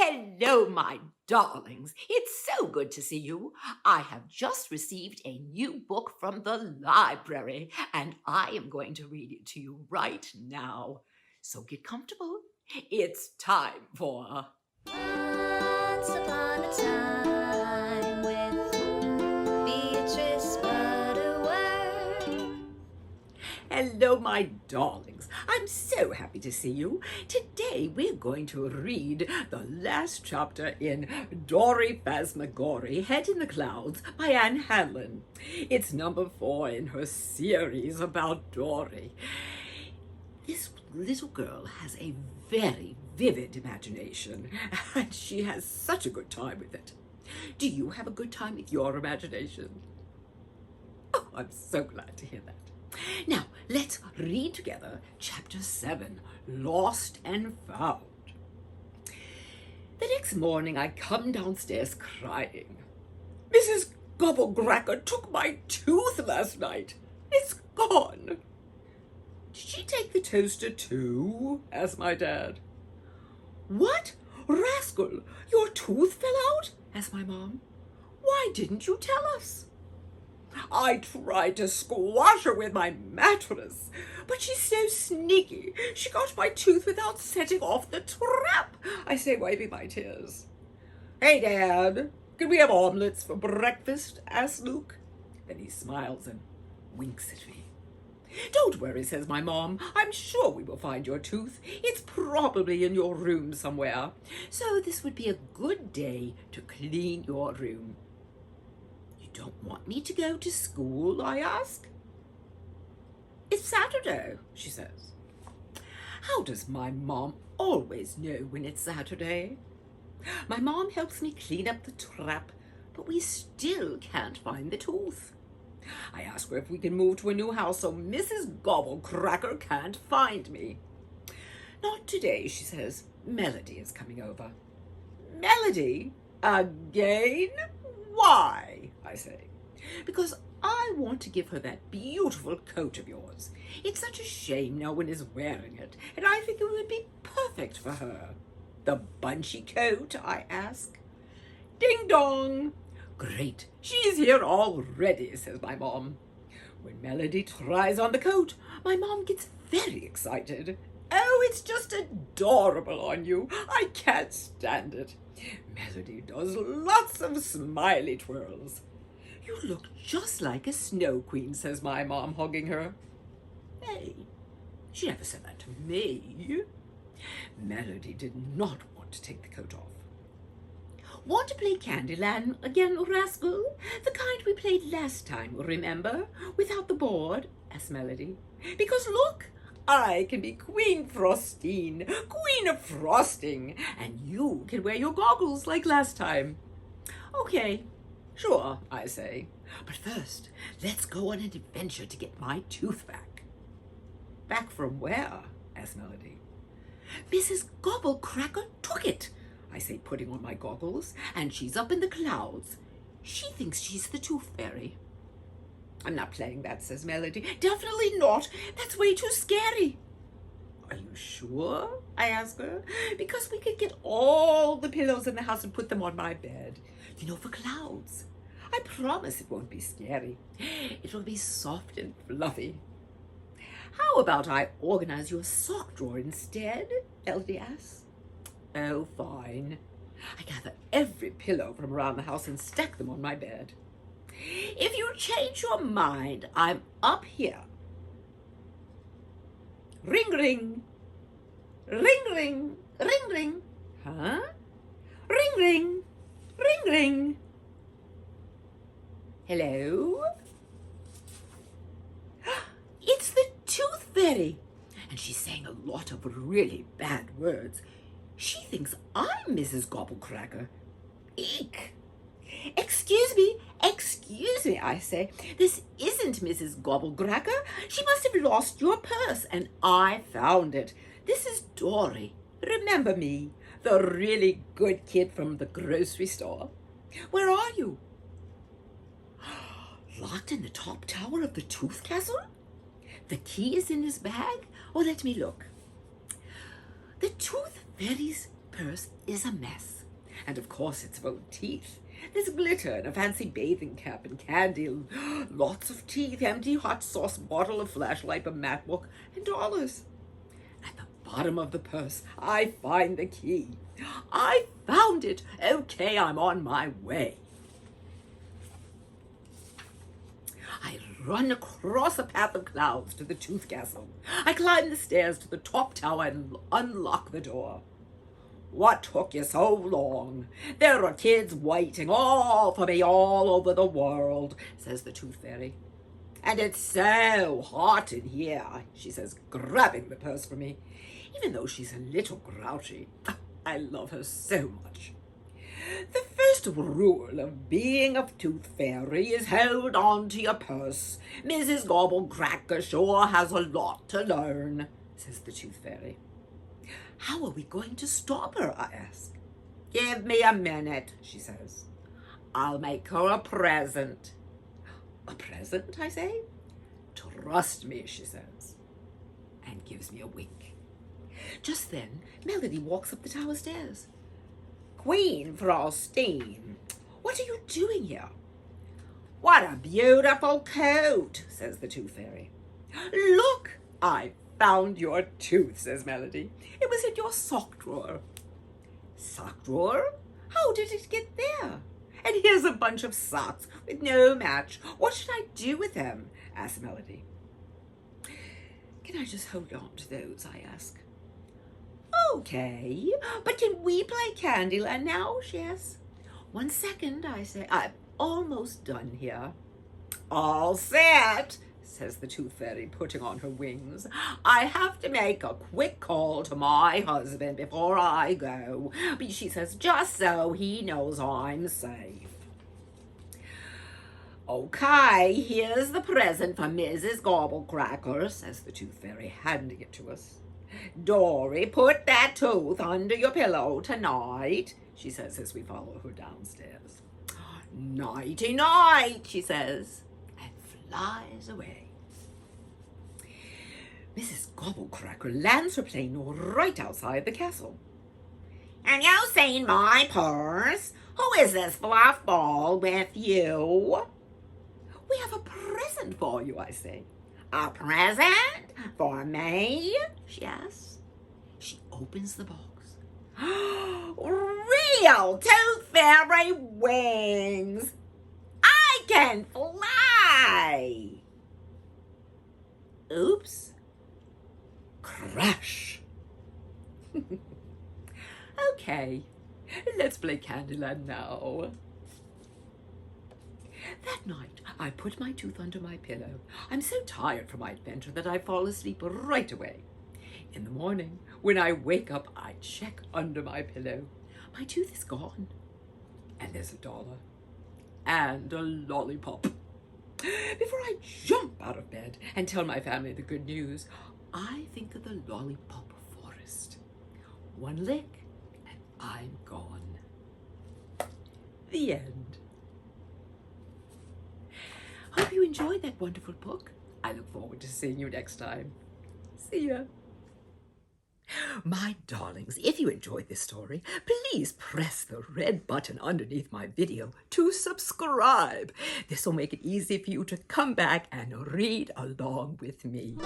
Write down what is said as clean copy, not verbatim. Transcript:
Hello, my darlings. It's so good to see you. I have just received a new book from the library, and I am going to read it to you right now. So get comfortable. It's time for Once upon a time with Beatrice Butterworth. Hello, my darlings. I'm so happy to see you. Today we're going to read the last chapter in DORY, FASTASMAGORY, Head in the Clouds by Hanlon. It's number 4 in her series about Dory. This little girl has a very vivid imagination, and she has such a good time with it. Do you have a good time with your imagination? Oh, I'm so glad to hear that. Now, let's read together Chapter 7, Lost and Found. The next morning, I come downstairs crying. Mrs. Gobblecracker took my tooth last night. It's gone. Did she take the toaster too? Asked my dad. What? Rascal, your tooth fell out? Asked my mom. Why didn't you tell us? I tried to squash her with my mattress, but she's so sneaky. She got my tooth without setting off the trap, I say, wiping my tears. Hey, Dad, can we have omelets for breakfast? Asks Luke. Then he smiles and winks at me. Don't worry, says my mom. I'm sure we will find your tooth. It's probably in your room somewhere. So this would be a good day to clean your room. You don't want me to go to school? I ask. It's Saturday, she says. How does my mom always know when it's Saturday? My mom helps me clean up the trap, but we still can't find the tooth. I ask her if we can move to a new house so Mrs. Gobblecracker can't find me. Not today, she says. Melody is coming over. Melody? Again? Why? I say. Because I want to give her that beautiful coat of yours. It's such a shame no one is wearing it, and I think it would be perfect for her. The bunchy coat? I ask. Ding dong! Great, she's here already, says my mom. When Melody tries on the coat, my mom gets very excited. Oh, it's just adorable on you. I can't stand it. Melody does lots of smiley twirls. You look just like a snow queen, says my mom, hugging her. Hey, she never said that to me. Melody did not want to take the coat off. Want to play Candyland again, rascal? The kind we played last time, remember? Without the board, asked Melody. Because look, I can be Queen Frostine, Queen of Frosting, and you can wear your goggles like last time. Okay, sure, I say. But first, let's go on an adventure to get my tooth back. Back from where? Asked Melody. Mrs. Gobblecracker took it, I say, putting on my goggles, and she's up in the clouds. She thinks she's the tooth fairy. I'm not playing that, says Melody. Definitely not. That's way too scary. Are you sure? I ask her. Because we could get all the pillows in the house and put them on my bed. You know, for clouds. I promise it won't be scary. It will be soft and fluffy. How about I organize your sock drawer instead? Melody asks. Oh, fine. I gather every pillow from around the house and stack them on my bed. If you change your mind, I'm up here. Ring, ring. Ring, ring. Ring, ring. Huh? Ring, ring. Ring, ring. Hello? It's the tooth fairy. And she's saying a lot of really bad words. She thinks I'm Mrs. Gobblecracker. Eek! Excuse me, I say. This isn't Mrs. Gobblecracker. She must have lost your purse, and I found it. This is Dory. Remember me, the really good kid from the grocery store? Where are you? Locked in the top tower of the Tooth Castle? The key is in his bag? Oh, let me look. The Tooth Fairy's purse is a mess. And of course it's full of teeth. There's glitter and a fancy bathing cap and candy, lots of teeth, empty hot sauce bottle, a flashlight, a matchbook, and dollars. At the bottom of the purse, I find the key. I found it. Okay, I'm on my way. I run across a path of clouds to the Tooth Castle. I climb the stairs to the top tower and unlock the door. What took you so long? There are kids waiting all for me all over the world, says the Tooth Fairy. And it's so hot in here, she says, grabbing the purse from me. Even though she's a little grouchy, I love her so much. The first rule of being a Tooth Fairy is hold on to your purse. Mrs. Gobblecracker sure has a lot to learn, says the Tooth Fairy. How are we going to stop her, I ask. Give me a minute, she says. I'll make her a present. A present, I say? Trust me, she says, and gives me a wink. Just then, Melody walks up the tower stairs. Queen Frostine, what are you doing here? What a beautiful coat, says the Tooth Fairy. Look, I found your tooth, says Melody. It was in your sock drawer. Sock drawer? How did it get there? And here's a bunch of socks with no match. What should I do with them? Asks Melody. Can I just hold on to those, I ask. Okay, but can we play Candyland now, she asks. 1 second, I say. I'm almost done here. All set, says the Tooth Fairy, putting on her wings. I have to make a quick call to my husband before I go, but she says, just so he knows I'm safe. Okay, here's the present for Mrs. Gobblecracker, says the Tooth Fairy, handing it to us. Dory, put that tooth under your pillow tonight, she says as we follow her downstairs. Nighty-night, she says, and flies away. Mrs. Gobblecracker lands her plane right outside the castle. Have you seen my purse? Who is this fluff ball with you? We have a present for you, I say. A present? For me? She asks. She opens the box. Real Tooth Fairy wings! I can fly! Oops. Crash. Okay, let's play Candyland now. That night, I put my tooth under my pillow. I'm so tired from my adventure that I fall asleep right away. In the morning, when I wake up, I check under my pillow. My tooth is gone. And there's $1 and a lollipop. Before I jump out of bed and tell my family the good news, I think of the lollipop forest. 1 lick, and I'm gone. The end. Hope you enjoyed that wonderful book. I look forward to seeing you next time. See ya. My darlings, if you enjoyed this story, please press the red button underneath my video to subscribe. This will make it easy for you to come back and read along with me.